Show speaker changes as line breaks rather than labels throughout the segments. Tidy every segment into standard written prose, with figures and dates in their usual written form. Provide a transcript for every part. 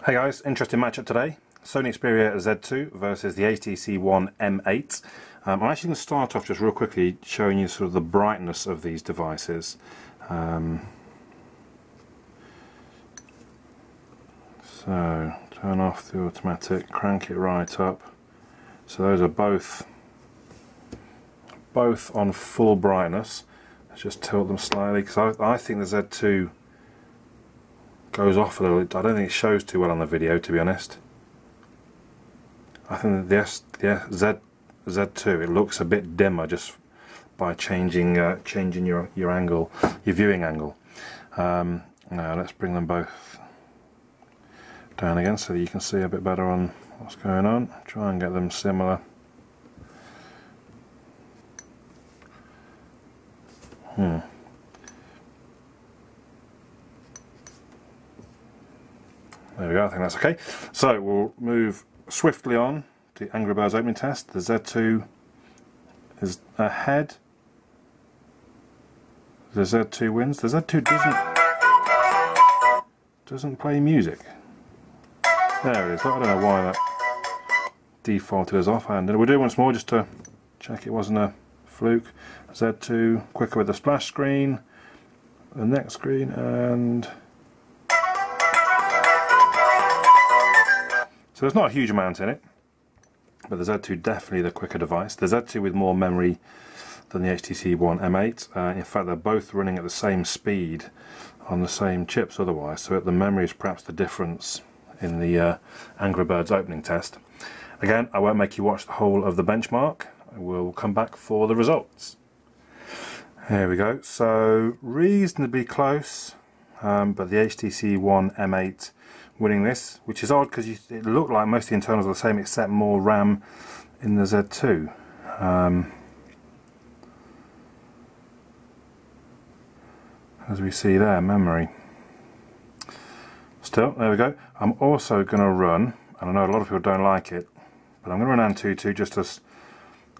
Hey guys, interesting matchup today. Sony Xperia Z2 versus the HTC One M8. I'm actually going to start off just real quickly showing you sort of the brightness of these devices. So turn off the automatic, crank it right up. So those are both on full brightness. Let's just tilt them slightly because I think the Z2 goes off a little. I don't think it shows too well on the video, to be honest. I think that the Z2 it looks a bit dimmer just by changing your angle, your viewing angle. Now let's bring them both down again so that you can see a bit better on what's going on. Try and get them similar. There we go, I think that's okay. So we'll move swiftly on to Angry Birds opening test. The Z2 is ahead. The Z2 wins. The Z2 doesn't play music. There it is. I don't know why that defaulted as offhand. We'll do it once more just to check it wasn't a fluke. Z2 quicker with the splash screen, the next screen, and so there's not a huge amount in it, but the Z2 definitely the quicker device. The Z2 with more memory than the HTC One M8. In fact, they're both running at the same speed on the same chips otherwise, so the memory is perhaps the difference in the Angry Birds opening test. Again, I won't make you watch the whole of the benchmark. I will come back for the results. Here we go. So reasonably close, but the HTC One M8 winning this, which is odd because it looked like most of the internals are the same except more RAM in the Z2. As we see there, memory. Still, there we go. I'm also going to run, and I know a lot of people don't like it, but I'm going to run Antutu just as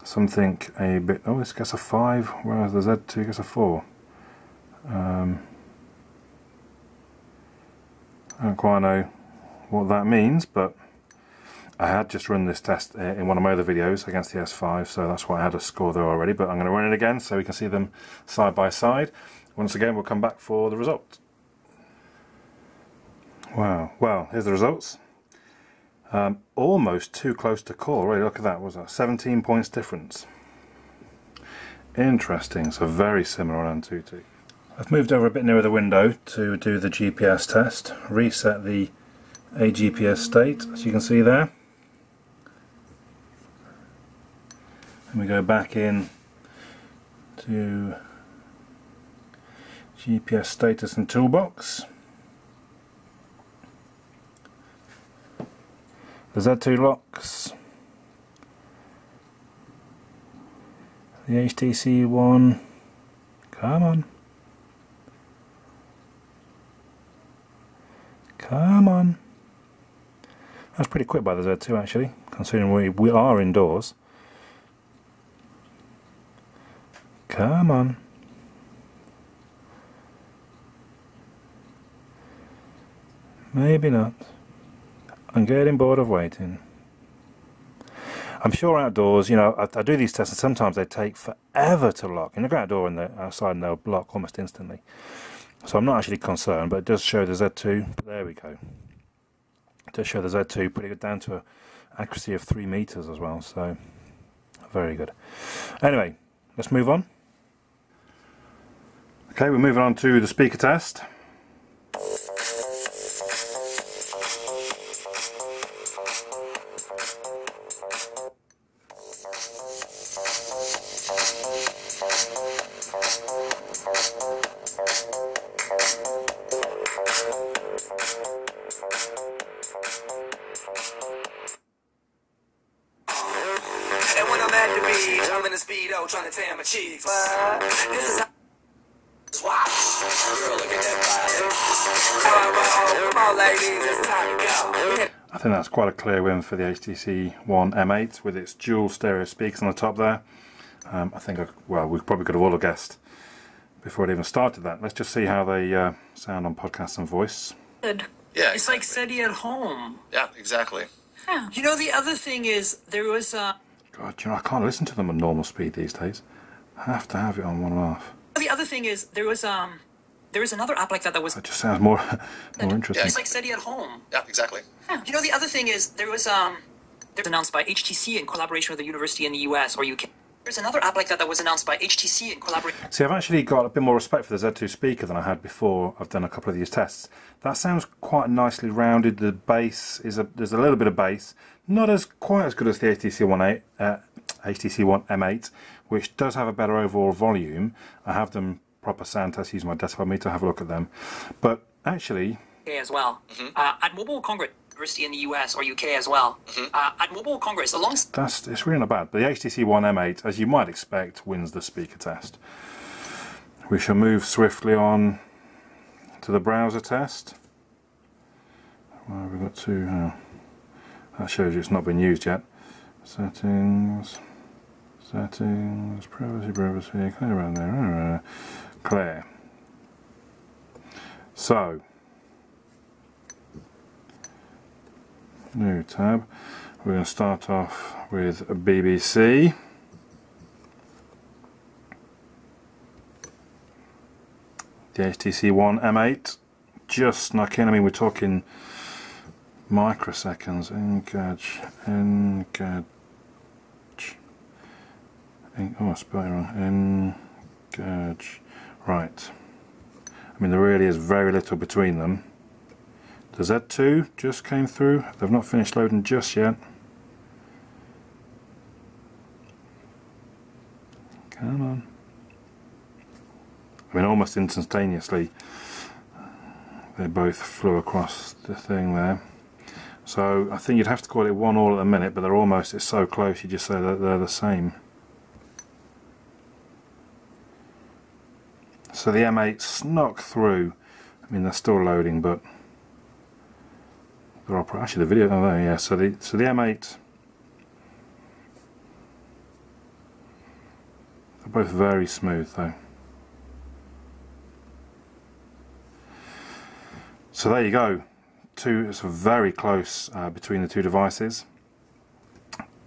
something a bit. Oh, this gets a 5, whereas the Z2 gets a 4. I don't quite know what that means, but I had just run this test in one of my other videos against the S5, so that's why I had a score there already, but I'm going to run it again so we can see them side by side. Once again, we'll come back for the result. Wow, well, here's the results. Almost too close to call, really. Look at that, what was that 17 points difference? Interesting, so very similar on Antutu. I've moved over a bit nearer the window to do the GPS test, reset the AGPS state, as you can see there. And we go back in to GPS status and toolbox. The Z2 locks. The HTC One. Come on. Come on. That's pretty quick by the Z2 actually, considering we are indoors. Come on. Maybe not. I'm getting bored of waiting. I'm sure outdoors, you know, I do these tests and sometimes they take forever to lock. You look outdoor and outside and they'll lock almost instantly. So I'm not actually concerned, but it does show the Z2. There we go. It does show the Z2, putting it down to an accuracy of 3 meters as well. So very good. Anyway, let's move on. Okay, we're moving on to the speaker test.
And when I'm at the beach, I'm in a speedo trying to tan my cheeks. This is how. Girl, look at that body. Come on, ladies, it's time to go.
I think that's quite a clear win for the HTC One M8 with its dual stereo speakers on the top there. I think, well, we probably could have all guessed before it even started that. Let's just see how they sound on podcast and voice.
Good. Yeah,
It's like SETI at home.
yeah, exactly.
Yeah. You know, the other thing is there was
God, you know, I can't listen to them at normal speed these days. I have to have it on 1.5.
the other thing is there was another app like that was
It just sounds more more interesting.
it's like SETI at home.
Yeah, exactly.
Yeah. You know, the other thing is there was announced by HTC in collaboration with a university in the US or UK. There's another app like that was announced by HTC in collaboration.
See, I've actually got a bit more respect for the Z2 speaker than I had before. I've done a couple of these tests. That sounds quite nicely rounded. The bass is there's a little bit of bass, not as quite as good as the HTC One M8, which does have a better overall volume. I have done proper sound tests using my decibel meter. Have a look at them, but actually,
As well. At Mobile Congress University in the US or UK as well. At Mobile Congress alongside.
it's really not bad. But the HTC One M8, as you might expect, wins the speaker test. We shall move swiftly on to the browser test. Well, we've got to. That shows you it's not been used yet. Settings, privacy, clear around there, clear. So, new tab. We're going to start off with a BBC. The HTC One M8 just snuck in. I mean, we're talking microseconds. Engage. Oh, I spelled it wrong. Engage. Right. I mean, there really is very little between them. The Z2 just came through. They've not finished loading just yet. Come on. I mean, almost instantaneously, they both flew across the thing there. So I think you'd have to call it 1-1 at the minute, but they're almost, it's so close, you just say that they're the same. So the M8 snuck through. I mean, they're still loading, but they're actually the video. Oh, there, yeah. So the M8. They're both very smooth, though. So there you go. It's very close between the two devices.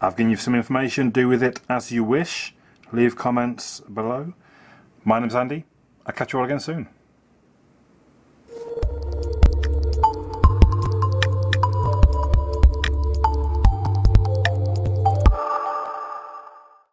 I've given you some information. Do with it as you wish. Leave comments below. My name's Andy. I'll catch you all again soon.